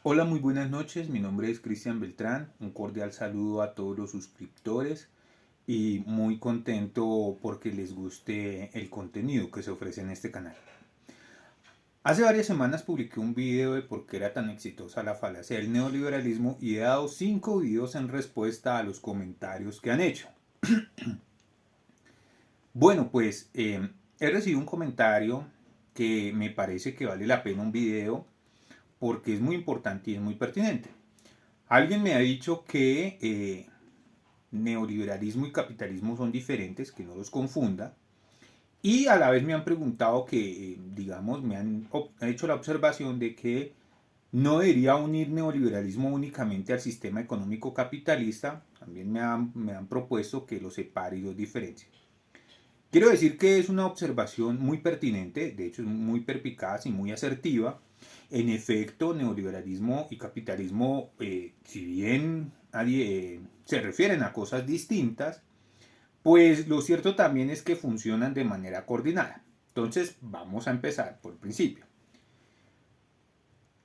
Hola, muy buenas noches. Mi nombre es Cristian Beltrán. Un cordial saludo a todos los suscriptores y muy contento porque les guste el contenido que se ofrece en este canal. Hace varias semanas publiqué un video de por qué era tan exitosa la falacia del neoliberalismo y he dado 5 videos en respuesta a los comentarios que han hecho. Bueno, pues he recibido un comentario que me parece que vale la pena un video porque es muy importante y es muy pertinente. Alguien me ha dicho que neoliberalismo y capitalismo son diferentes, que no los confunda. Y a la vez me han preguntado que, digamos, me han hecho la observación de que no debería unir neoliberalismo únicamente al sistema económico capitalista. También me han propuesto que los separe y los diferencie. Quiero decir que es una observación muy pertinente, de hecho es muy perspicaz y muy asertiva. En efecto, neoliberalismo y capitalismo, si bien se refieren a cosas distintas, pues lo cierto también es que funcionan de manera coordinada. Entonces, vamos a empezar por el principio.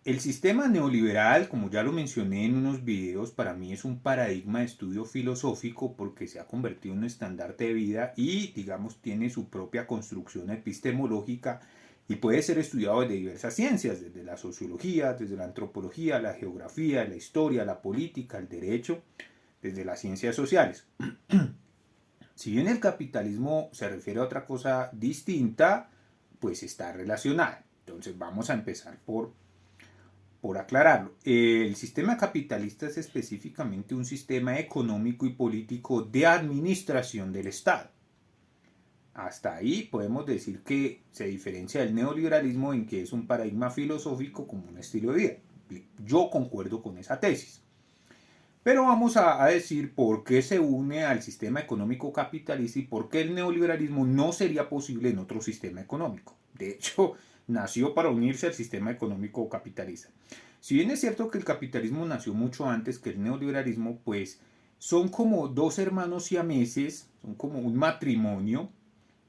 El sistema neoliberal, como ya lo mencioné en unos videos, para mí es un paradigma de estudio filosófico porque se ha convertido en un estandarte de vida y, digamos, tiene su propia construcción epistemológica y puede ser estudiado desde diversas ciencias, desde la sociología, desde la antropología, la geografía, la historia, la política, el derecho, desde las ciencias sociales. Si bien el capitalismo se refiere a otra cosa distinta, pues está relacionada. Entonces vamos a empezar por aclararlo. El sistema capitalista es específicamente un sistema económico y político de administración del Estado. Hasta ahí podemos decir que se diferencia del neoliberalismo en que es un paradigma filosófico como un estilo de vida. Yo concuerdo con esa tesis. Pero vamos a decir por qué se une al sistema económico capitalista y por qué el neoliberalismo no sería posible en otro sistema económico. De hecho, nació para unirse al sistema económico capitalista. Si bien es cierto que el capitalismo nació mucho antes que el neoliberalismo, pues son como dos hermanos siameses, son como un matrimonio.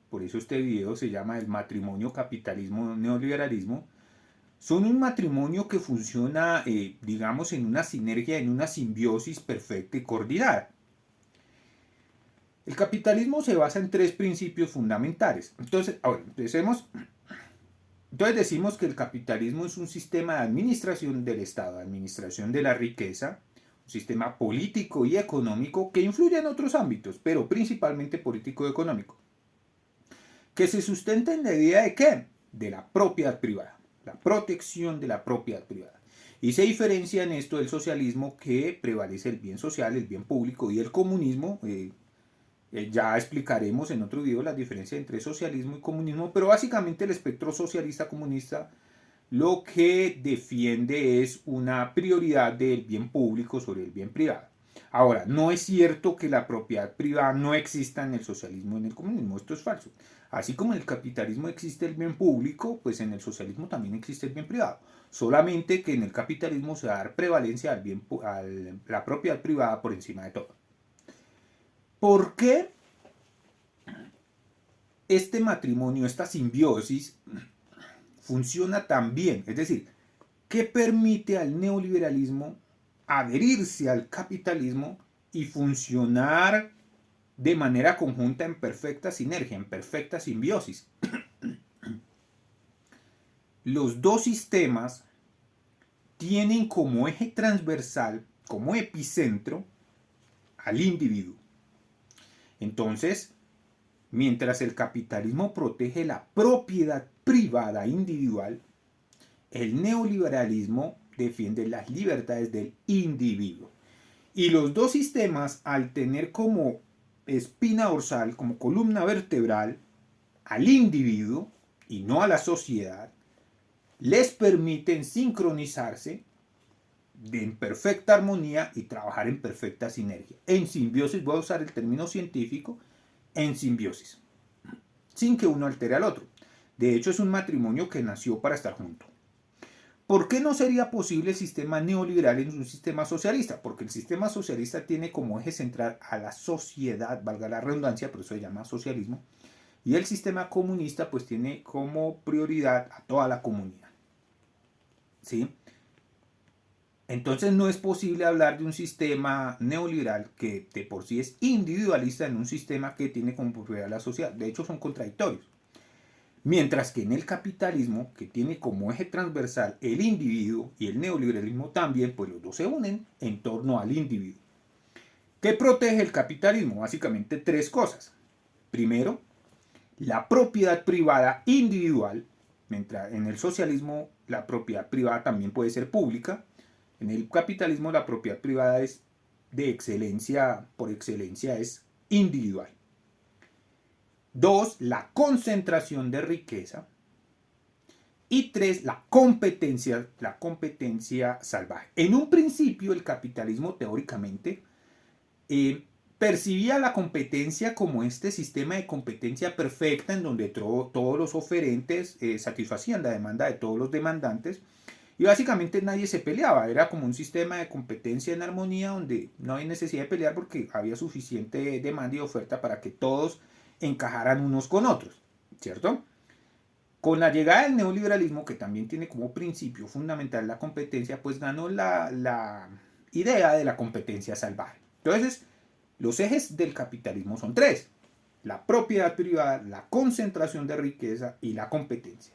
Por eso este video se llama el matrimonio capitalismo-neoliberalismo. Son un matrimonio que funciona, digamos, en una sinergia, en una simbiosis perfecta y coordinada. El capitalismo se basa en tres principios fundamentales. Entonces decimos que el capitalismo es un sistema de administración del Estado, de administración de la riqueza, un sistema político y económico que influye en otros ámbitos, pero principalmente político y económico, que se sustenta en la idea de ¿qué? De la propiedad privada, la protección de la propiedad privada. Y se diferencia en esto del socialismo, que prevalece el bien social, el bien público, y el comunismo. Ya explicaremos en otro video la diferencia entre socialismo y comunismo, pero básicamente el espectro socialista comunista lo que defiende es una prioridad del bien público sobre el bien privado. Ahora, no es cierto que la propiedad privada no exista en el socialismo y en el comunismo, esto es falso. Así como en el capitalismo existe el bien público, pues en el socialismo también existe el bien privado. Solamente que en el capitalismo se va a dar prevalencia a la propiedad privada por encima de todo. ¿Por qué este matrimonio, esta simbiosis, funciona tan bien? Es decir, ¿qué permite al neoliberalismo adherirse al capitalismo y funcionar de manera conjunta en perfecta sinergia, en perfecta simbiosis? Los dos sistemas tienen como eje transversal, como epicentro, al individuo. Entonces, mientras el capitalismo protege la propiedad privada individual, el neoliberalismo defiende las libertades del individuo. Y los dos sistemas, al tener como espina dorsal, como columna vertebral, al individuo y no a la sociedad, les permiten sincronizarse en perfecta armonía y trabajar en perfecta sinergia. En simbiosis, voy a usar el término científico, en simbiosis, sin que uno altere al otro. De hecho, es un matrimonio que nació para estar junto. ¿Por qué no sería posible el sistema neoliberal en un sistema socialista? Porque el sistema socialista tiene como eje central a la sociedad, valga la redundancia, por eso se llama socialismo, y el sistema comunista pues tiene como prioridad a toda la comunidad. ¿Sí? Entonces no es posible hablar de un sistema neoliberal que de por sí es individualista en un sistema que tiene como propiedad la sociedad. De hecho son contradictorios. Mientras que en el capitalismo, que tiene como eje transversal el individuo y el neoliberalismo también, pues los dos se unen en torno al individuo. ¿Qué protege el capitalismo? Básicamente tres cosas. Primero, la propiedad privada individual, mientras en el socialismo la propiedad privada también puede ser pública, en el capitalismo la propiedad privada es de excelencia, por excelencia es individual. Dos, la concentración de riqueza. Y tres, la competencia salvaje. En un principio el capitalismo teóricamente percibía la competencia como este sistema de competencia perfecta en donde todos los oferentes satisfacían la demanda de todos los demandantes y básicamente nadie se peleaba, era como un sistema de competencia en armonía donde no hay necesidad de pelear porque había suficiente demanda y oferta para que todos encajaran unos con otros, ¿cierto? Con la llegada del neoliberalismo, que también tiene como principio fundamental la competencia, pues ganó la idea de la competencia salvaje. Entonces, los ejes del capitalismo son tres: la propiedad privada, la concentración de riqueza y la competencia.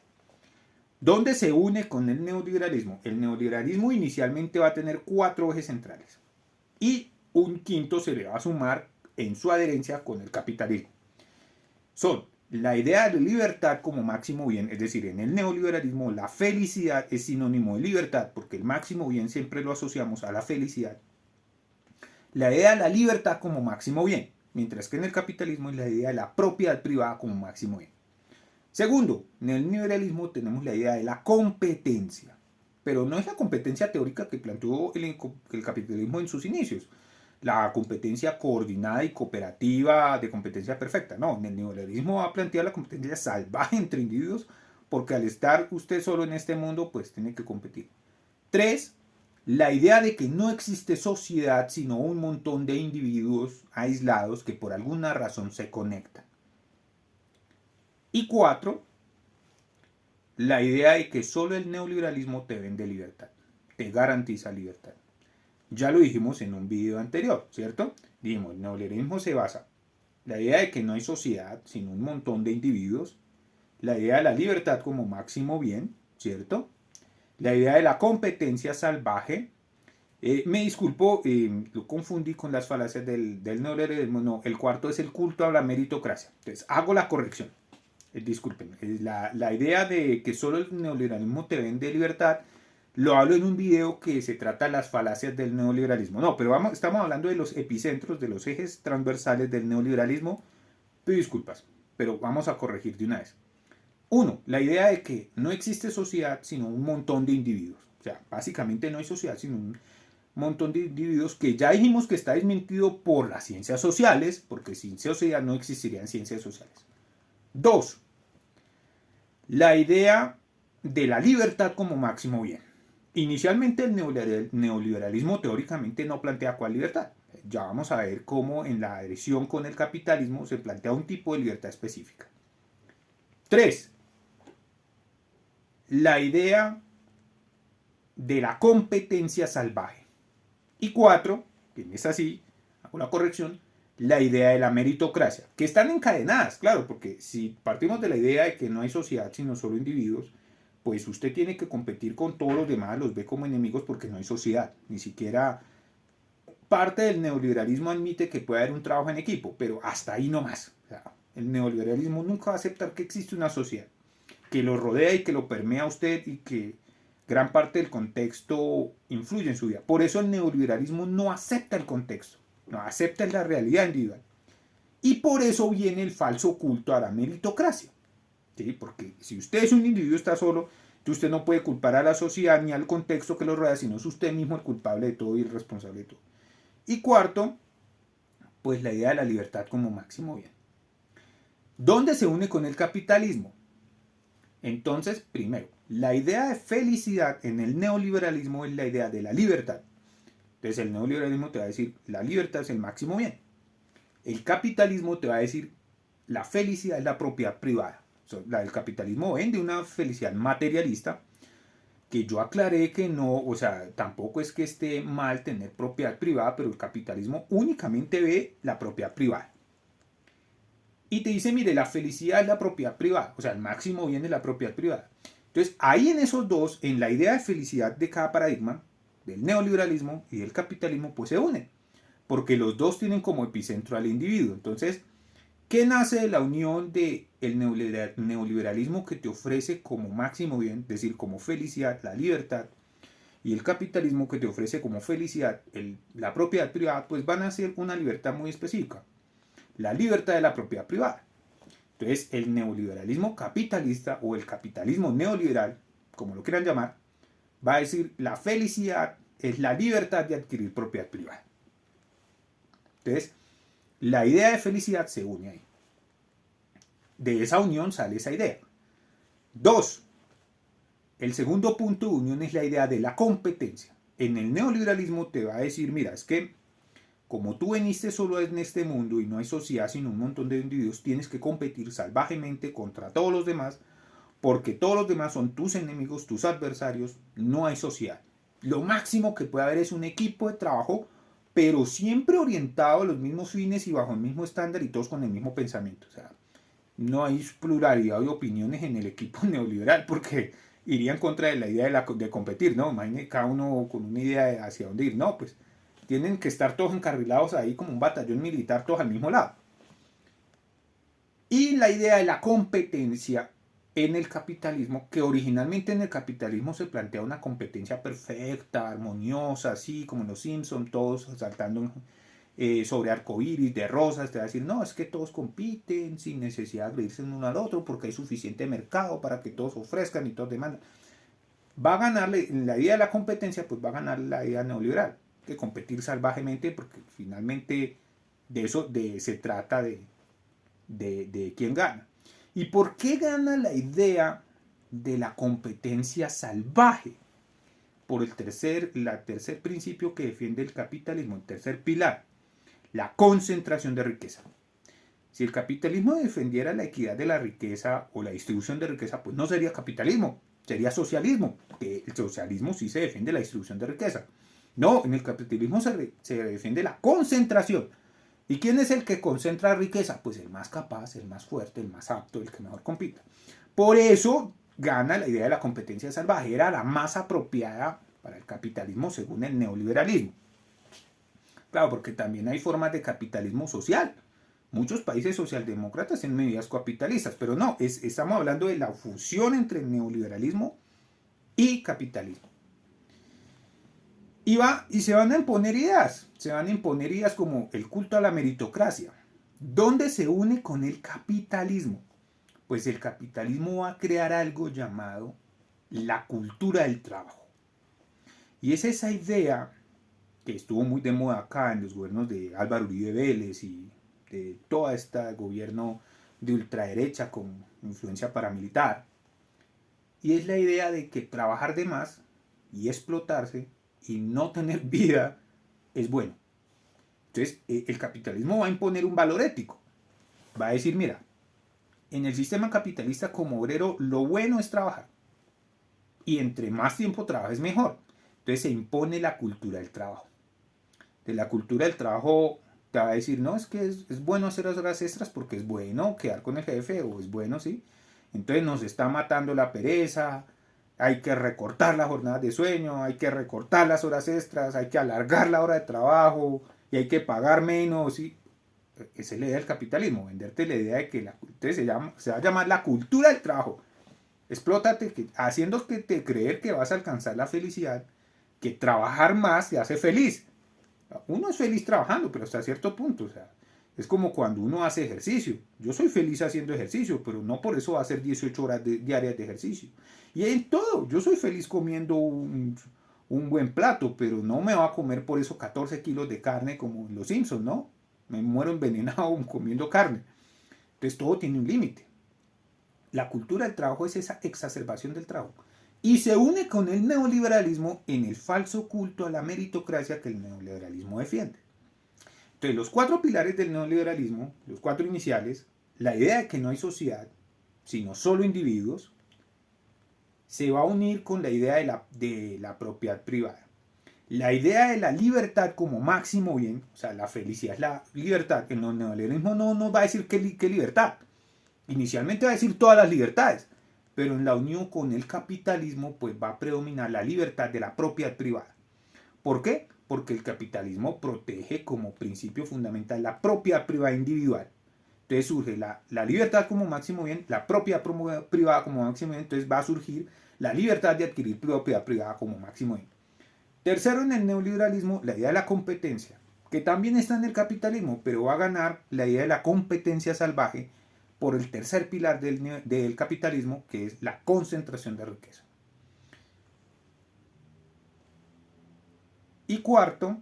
¿Dónde se une con el neoliberalismo? El neoliberalismo inicialmente va a tener cuatro ejes centrales y un quinto se le va a sumar en su adherencia con el capitalismo. Son la idea de libertad como máximo bien, es decir, en el neoliberalismo la felicidad es sinónimo de libertad porque el máximo bien siempre lo asociamos a la felicidad. La idea de la libertad como máximo bien, mientras que en el capitalismo es la idea de la propiedad privada como máximo bien. Segundo, en el neoliberalismo tenemos la idea de la competencia, pero no es la competencia teórica que planteó el capitalismo en sus inicios, la competencia coordinada y cooperativa de competencia perfecta. No, en el neoliberalismo va a plantear la competencia salvaje entre individuos porque al estar usted solo en este mundo, pues tiene que competir. Tres, la idea de que no existe sociedad sino un montón de individuos aislados que por alguna razón se conectan. Y cuatro, la idea de que solo el neoliberalismo te vende libertad, te garantiza libertad. Ya lo dijimos en un video anterior, ¿cierto? Dijimos, el neoliberalismo se basa en la idea de que no hay sociedad, sino un montón de individuos, la idea de la libertad como máximo bien, ¿cierto? La idea de la competencia salvaje. Me disculpo, lo confundí con las falacias del neoliberalismo. No, el cuarto es el culto a la meritocracia. Entonces, hago la corrección. Disculpen, la idea de que solo el neoliberalismo te vende libertad, lo hablo en un video que se trata de las falacias del neoliberalismo. No, pero estamos hablando de los epicentros, de los ejes transversales del neoliberalismo. Pido disculpas, pero vamos a corregir de una vez. Uno, la idea de que no existe sociedad sino un montón de individuos. O sea, básicamente no hay sociedad sino un montón de individuos que ya dijimos que está desmentido por las ciencias sociales, porque sin sociedad no existirían ciencias sociales. Dos, la idea de la libertad como máximo bien. Inicialmente el neoliberalismo teóricamente no plantea cuál libertad. Ya vamos a ver cómo en la adhesión con el capitalismo se plantea un tipo de libertad específica. 3. La idea de la competencia salvaje. Y 4, que es así, hago la corrección, la idea de la meritocracia, que están encadenadas, claro, porque si partimos de la idea de que no hay sociedad sino solo individuos, pues usted tiene que competir con todos los demás, los ve como enemigos porque no hay sociedad, ni siquiera parte del neoliberalismo admite que puede haber un trabajo en equipo, pero hasta ahí no más. O sea, el neoliberalismo nunca va a aceptar que existe una sociedad que lo rodea y que lo permea a usted y que gran parte del contexto influye en su vida. Por eso el neoliberalismo no acepta el contexto, no acepta la realidad individual. Y por eso viene el falso culto a la meritocracia. ¿Sí? Porque si usted es un individuo, está solo, usted no puede culpar a la sociedad ni al contexto que lo rodea, sino es usted mismo el culpable de todo y el responsable de todo. Y cuarto, pues la idea de la libertad como máximo bien. ¿Dónde se une con el capitalismo? Entonces, primero, la idea de felicidad en el neoliberalismo es la idea de la libertad. Entonces el neoliberalismo te va a decir, la libertad es el máximo bien. El capitalismo te va a decir, la felicidad es la propiedad privada. La del capitalismo vende una felicidad materialista. que yo aclaré que no, o sea, tampoco es que esté mal tener propiedad privada, pero el capitalismo únicamente ve la propiedad privada. Y te dice, mire, la felicidad es la propiedad privada, o sea, el máximo bien es la propiedad privada. Entonces, ahí en esos dos, en la idea de felicidad de cada paradigma, del neoliberalismo y del capitalismo, pues se unen, porque los dos tienen como epicentro al individuo. Entonces, ¿qué nace de la unión del neoliberalismo que te ofrece como máximo bien, es decir, como felicidad, la libertad, y el capitalismo que te ofrece como felicidad, la propiedad privada? Pues van a ser una libertad muy específica, la libertad de la propiedad privada. Entonces, el neoliberalismo capitalista o el capitalismo neoliberal, como lo quieran llamar, va a decir la felicidad es la libertad de adquirir propiedad privada. Entonces, la idea de felicidad se une ahí. De esa unión sale esa idea. Dos, el segundo punto de unión es la idea de la competencia. En el neoliberalismo te va a decir, mira, es que como tú veniste solo en este mundo y no hay sociedad sino un montón de individuos, tienes que competir salvajemente contra todos los demás, porque todos los demás son tus enemigos, tus adversarios, no hay sociedad. Lo máximo que puede haber es un equipo de trabajo, pero siempre orientado a los mismos fines y bajo el mismo estándar y todos con el mismo pensamiento. O sea, no hay pluralidad de opiniones en el equipo neoliberal porque iría en contra de la idea de competir, ¿no? Imagínate cada uno con una idea de hacia dónde ir. No, pues tienen que estar todos encarrilados ahí como un batallón militar, todos al mismo lado. Y la idea de la competencia en el capitalismo, que originalmente en el capitalismo se plantea una competencia perfecta, armoniosa, así como en los Simpsons, todos saltando sobre arcoíris de rosas, te va a decir, no, es que todos compiten sin necesidad de agredirse uno al otro porque hay suficiente mercado para que todos ofrezcan y todos demandan. Va a ganar, en la idea de la competencia, pues va a ganar la idea neoliberal, que competir salvajemente, porque finalmente de eso se trata de quién gana. ¿Y por qué gana la idea de la competencia salvaje? Por el tercer principio que defiende el capitalismo, el tercer pilar, la concentración de riqueza. Si el capitalismo defendiera la equidad de la riqueza o la distribución de riqueza, pues no sería capitalismo, sería socialismo. El socialismo sí se defiende la distribución de riqueza. No, en el capitalismo se defiende la concentración. ¿Y quién es el que concentra riqueza? Pues el más capaz, el más fuerte, el más apto, el que mejor compita. Por eso gana la idea de la competencia salvaje, era la más apropiada para el capitalismo según el neoliberalismo. Claro, porque también hay formas de capitalismo social. Muchos países socialdemócratas tienen medidas capitalistas, pero no, estamos hablando de la fusión entre el neoliberalismo y capitalismo. Y se van a imponer ideas como el culto a la meritocracia. ¿Dónde se une con el capitalismo? Pues el capitalismo va a crear algo llamado la cultura del trabajo. Y es esa idea que estuvo muy de moda acá en los gobiernos de Álvaro Uribe Vélez y de todo este gobierno de ultraderecha con influencia paramilitar. Y es la idea de que trabajar de más y explotarse y no tener vida es bueno. Entonces, el capitalismo va a imponer un valor ético. Va a decir, mira, en el sistema capitalista como obrero lo bueno es trabajar. Y entre más tiempo trabajes mejor. Entonces se impone la cultura del trabajo. De la cultura del trabajo te va a decir, no, es que es bueno hacer las horas extras porque es bueno quedar con el jefe o es bueno, ¿sí? Entonces nos está matando la pereza, hay que recortar las jornadas de sueño, hay que recortar las horas extras, hay que alargar la hora de trabajo y hay que pagar menos. ¿Sí? Esa es la idea del capitalismo, venderte la idea de que se va a llamar la cultura del trabajo. Explótate, haciendo que te creer que vas a alcanzar la felicidad, que trabajar más te hace feliz. Uno es feliz trabajando, pero hasta cierto punto. O sea, es como cuando uno hace ejercicio. Yo soy feliz haciendo ejercicio, pero no por eso va a hacer 18 horas diarias de ejercicio. Y en todo, yo soy feliz comiendo un buen plato, pero no me va a comer por eso 14 kilos de carne como en los Simpsons, ¿no? Me muero envenenado comiendo carne. Entonces todo tiene un límite. La cultura del trabajo es esa exacerbación del trabajo. Y se une con el neoliberalismo en el falso culto a la meritocracia que el neoliberalismo defiende. Entonces, los cuatro pilares del neoliberalismo, los cuatro iniciales, la idea de que no hay sociedad, sino solo individuos, se va a unir con la idea de la propiedad privada. La idea de la libertad como máximo bien, o sea, la felicidad es la libertad, que el neoliberalismo no nos va a decir qué libertad. Inicialmente va a decir todas las libertades, pero en la unión con el capitalismo pues va a predominar la libertad de la propiedad privada. ¿Por qué? Porque el capitalismo protege como principio fundamental la propiedad privada individual. Entonces surge la libertad como máximo bien, la propiedad privada como máximo bien, entonces va a surgir la libertad de adquirir propiedad privada como máximo bien. Tercero, en el neoliberalismo, la idea de la competencia, que también está en el capitalismo, pero va a ganar la idea de la competencia salvaje por el tercer pilar del capitalismo, que es la concentración de riqueza. Y cuarto,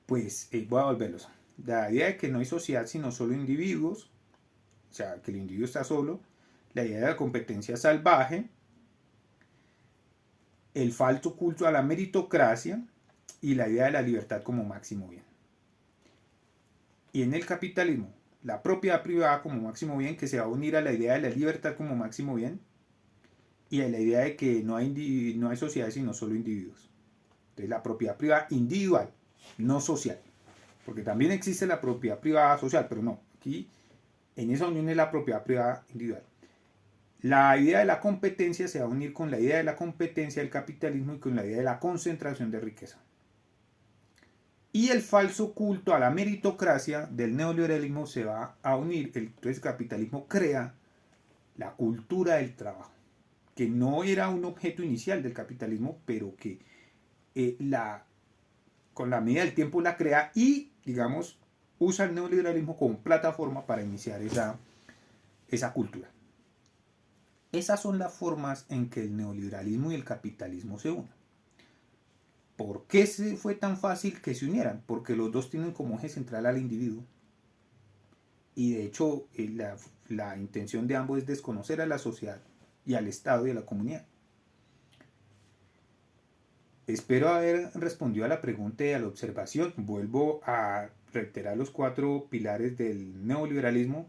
pues voy a volverlos. La idea de que no hay sociedad sino solo individuos, o sea, que el individuo está solo, la idea de la competencia salvaje, el falso culto a la meritocracia y la idea de la libertad como máximo bien. Y en el capitalismo, la propiedad privada como máximo bien, que se va a unir a la idea de la libertad como máximo bien y a la idea de que no hay sociedades sino solo individuos. Entonces la propiedad privada individual, no social. Porque también existe la propiedad privada social, pero no. Aquí en esa unión es la propiedad privada individual. La idea de la competencia se va a unir con la idea de la competencia del capitalismo y con la idea de la concentración de riqueza. Y el falso culto a la meritocracia del neoliberalismo se va a unir. Entonces el capitalismo crea la cultura del trabajo, que no era un objeto inicial del capitalismo, pero que con la medida del tiempo la crea y, digamos, usa el neoliberalismo como plataforma para iniciar esa cultura. Esas son las formas en que el neoliberalismo y el capitalismo se unen. ¿Por qué fue tan fácil que se unieran? Porque los dos tienen como eje central al individuo. Y de hecho, la intención de ambos es desconocer a la sociedad y al Estado y a la comunidad. Espero haber respondido a la pregunta y a la observación. Vuelvo a reiterar los 4 pilares del neoliberalismo.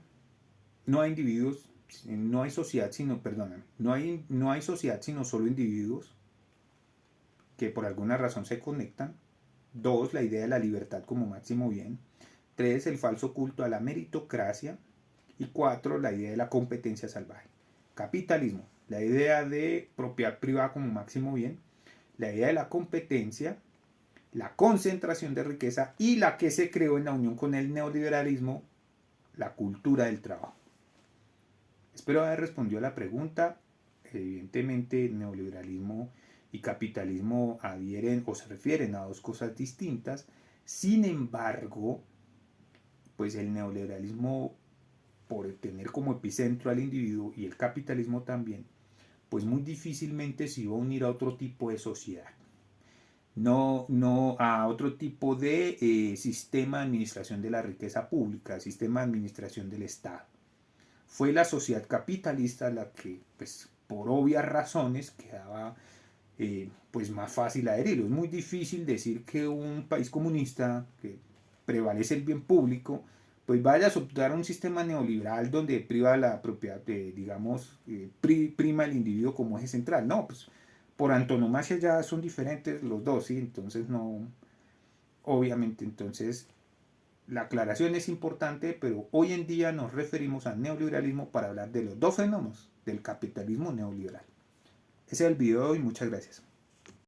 No hay individuos, no hay sociedad, sino, perdóname, no hay sociedad sino solo individuos que por alguna razón se conectan. 2, la idea de la libertad como máximo bien. 3, el falso culto a la meritocracia. Y 4, la idea de la competencia salvaje. Capitalismo, la idea de propiedad privada como máximo bien. La idea de la competencia, la concentración de riqueza y la que se creó en la unión con el neoliberalismo, la cultura del trabajo. Espero haber respondido a la pregunta. Evidentemente, neoliberalismo y capitalismo adhieren o se refieren a dos cosas distintas. Sin embargo, pues el neoliberalismo, por tener como epicentro al individuo y el capitalismo también, pues muy difícilmente se iba a unir a otro tipo de sociedad. No a otro tipo de sistema de administración de la riqueza pública, sistema de administración del Estado. Fue la sociedad capitalista la que, pues, por obvias razones, quedaba pues más fácil adherirlo. Es muy difícil decir que un país comunista, que prevalece el bien público, pues vaya a adoptar un sistema neoliberal donde priva la propiedad, digamos, prima el individuo como eje central. No, pues por antonomasia ya son diferentes los dos, ¿sí? Entonces no, obviamente, entonces la aclaración es importante, pero hoy en día nos referimos al neoliberalismo para hablar de los dos fenómenos del capitalismo neoliberal. Ese es el video de hoy, muchas gracias.